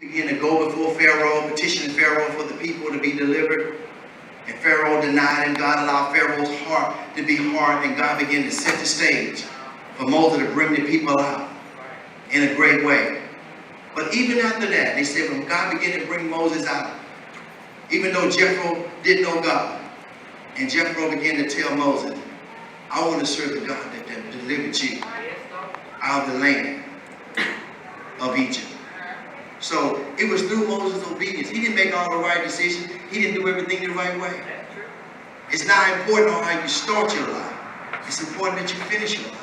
Began to go before Pharaoh, petitioning Pharaoh for the people to be delivered. And Pharaoh denied, and God allowed Pharaoh's heart to be hard, and God began to set the stage for Moses to bring the people out in a great way. But even after that, they said when God began to bring Moses out, even though Jeffery didn't know God, and Jeffery began to tell Moses, I want to serve the God that delivered you out of the land of Egypt. So it was through Moses' obedience. He didn't make all the right decisions. He didn't do everything the right way. It's not important on how you start your life. It's important that you finish your life.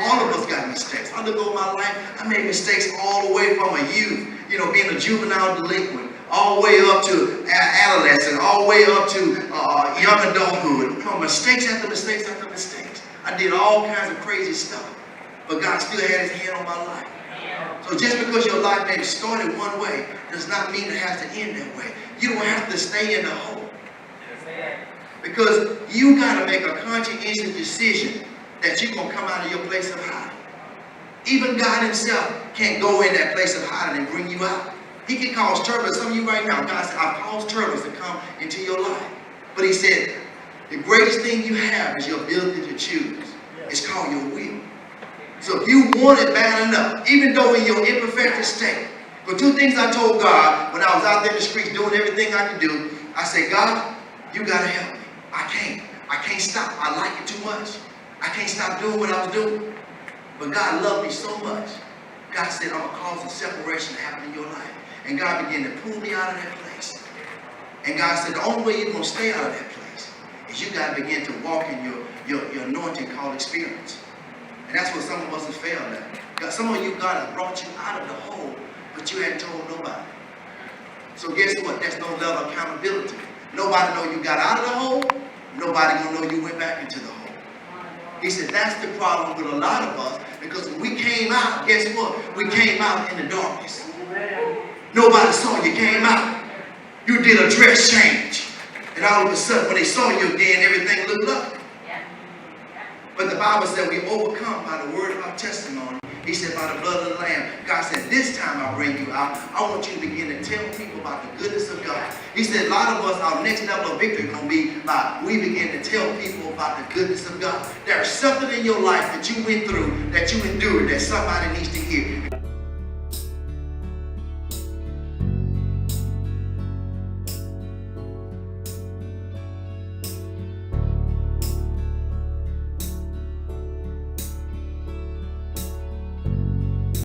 All of us got mistakes. Undergo my life, I made mistakes all the way from a youth, being a juvenile delinquent, all the way up to adolescent, all the way up to young adulthood. From mistakes after mistakes after mistakes. I did all kinds of crazy stuff, but God still had his hand on my life. So just because your life may have started one way does not mean it has to end that way. You don't have to stay in the hole. Because you got to make a conscientious decision that you're going to come out of your place of hiding. Even God himself can't go in that place of hiding and bring you out. He can cause turbulence. Some of you right now, God said, I've caused turbulence to come into your life. But he said, the greatest thing you have is your ability to choose. It's called your will. So if you want it bad enough, even though in your imperfect state, but two things I told God when I was out there in the streets doing everything I could do, I said, God, you got to help me. I can't stop. I like it too much. I can't stop doing what I was doing. But God loved me so much. God said, I'm going to cause a separation to happen in your life. And God began to pull me out of that place. And God said, the only way you're going to stay out of that place is you got to begin to walk in your anointing called experience. And that's what some of us have failed at. Some of you, God has brought you out of the hole, but you hadn't told nobody. So guess what? There's no level of accountability. Nobody know you got out of the hole. Nobody gonna know you went back into the hole. He said that's the problem with a lot of us, because when we came out, guess what? We came out in the darkness. Nobody saw you came out. You did a dress change. And all of a sudden, when they saw you again, everything looked up. But the Bible said we overcome by the word of our testimony. He said by the blood of the Lamb. God said, this time I'll bring you out. I want you to begin to tell people about the goodness of God. He said a lot of us, our next level of victory is going to be by we begin to tell people about the goodness of God. There's something in your life that you went through, that you endured, that somebody needs to hear.